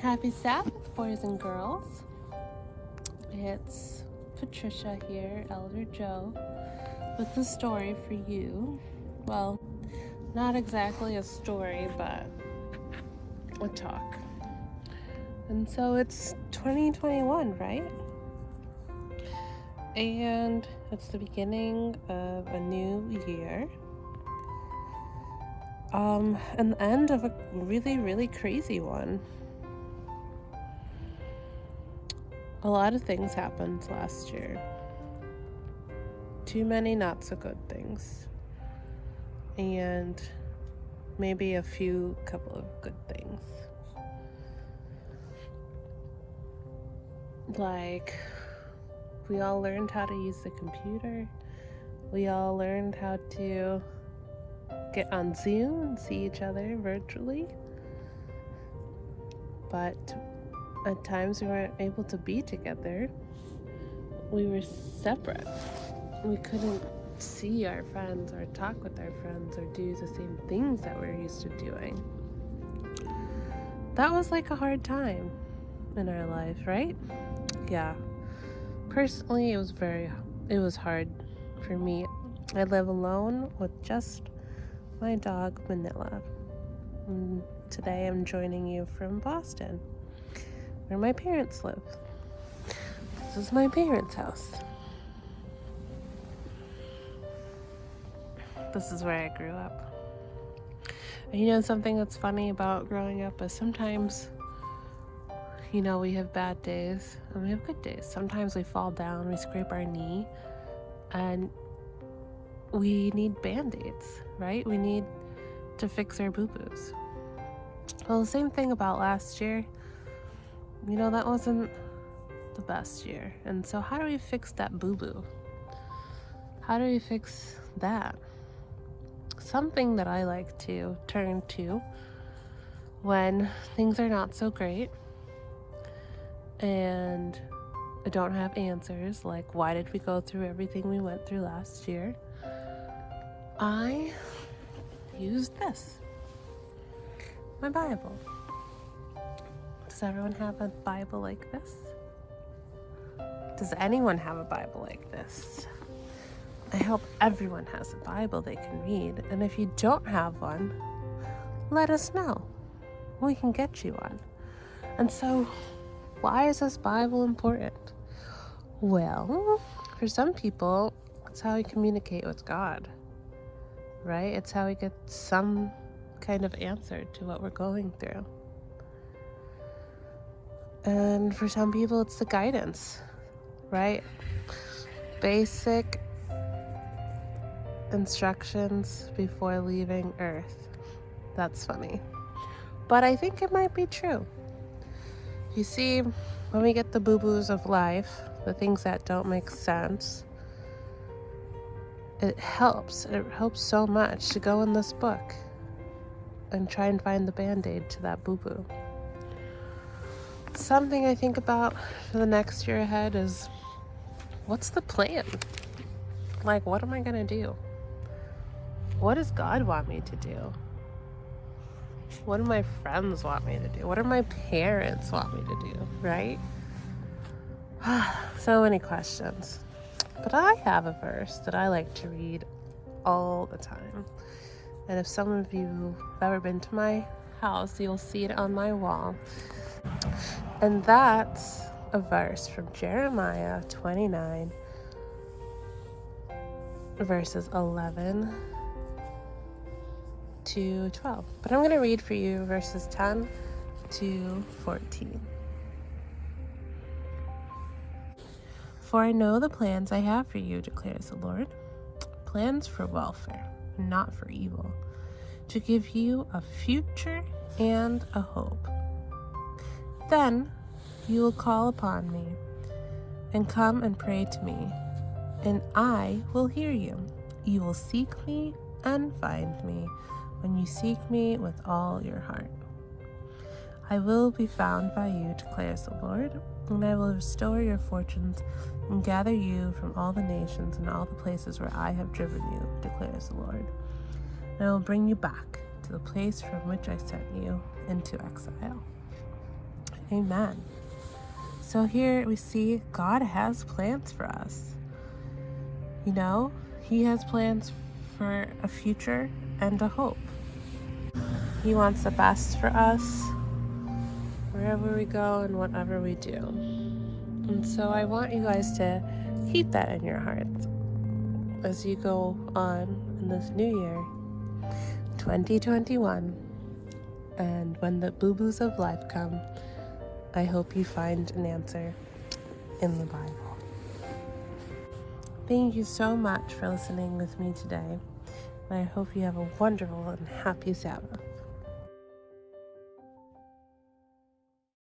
Happy Sabbath, boys and girls. It's Patricia here, Elder Joe, with a story for you. Well, not exactly a story, but a talk. And so it's 2021, right? And it's the beginning of a new year. And the end of a really, really crazy one. A lot of things happened last year. Too many not so good things. And maybe a couple of good things. Like, we all learned how to use the computer. We all learned how to get on Zoom and see each other virtually. But at times we weren't able to be together. We were separate. We couldn't see our friends or talk with our friends or do the same things that we're used to doing. That was like a hard time in our life, right? Yeah. Personally, it was hard for me. I live alone with just my dog, Manila. And today I'm joining you from Boston, where my parents live. This is my parents' house. This is where I grew up. And you know, something that's funny about growing up is sometimes, we have bad days and we have good days. Sometimes we fall down, we scrape our knee, and we need band-aids, right? We need to fix our boo-boos. Well, the same thing about last year. That wasn't the best year. And so how do we fix that boo-boo? How do we fix that? Something that I like to turn to when things are not so great and I don't have answers, like why did we go through everything we went through last year? I use this, my Bible. Does everyone have a Bible like this? Does anyone have a Bible like this? I hope everyone has a Bible they can read. And if you don't have one, let us know. We can get you one. And so, why is this Bible important? Well, for some people, it's how we communicate with God, right? It's how we get some kind of answer to what we're going through. And for some people, it's the guidance, right? Basic instructions before leaving Earth. That's funny. But I think it might be true. You see, when we get the boo-boos of life, the things that don't make sense, it helps so much to go in this book and try and find the band-aid to that boo-boo. Something I think about for the next year ahead is, what's the plan? Like, what am I gonna do? What does God want me to do? What do my friends want me to do? What do my parents want me to do, right? So many questions. But I have a verse that I like to read all the time. And if some of you have ever been to my house, you'll see it on my wall. And that's a verse from Jeremiah 29, verses 11 to 12. But I'm going to read for you verses 10 to 14. For I know the plans I have for you, declares the Lord, plans for welfare, not for evil, to give you a future and a hope. Then you will call upon me and come and pray to me, and I will hear you. You will seek me and find me when you seek me with all your heart. I will be found by you, declares the Lord, and I will restore your fortunes and gather you from all the nations and all the places where I have driven you, declares the Lord. And I will bring you back to the place from which I sent you into exile. Amen. So here we see God has plans for us. You know, He has plans for a future and a hope. He wants the best for us wherever we go and whatever we do. And so I want you guys to keep that in your hearts as you go on in this new year, 2021. And when the boo-boos of life come, I hope you find an answer in the Bible. Thank you so much for listening with me today. I hope you have a wonderful and happy Sabbath.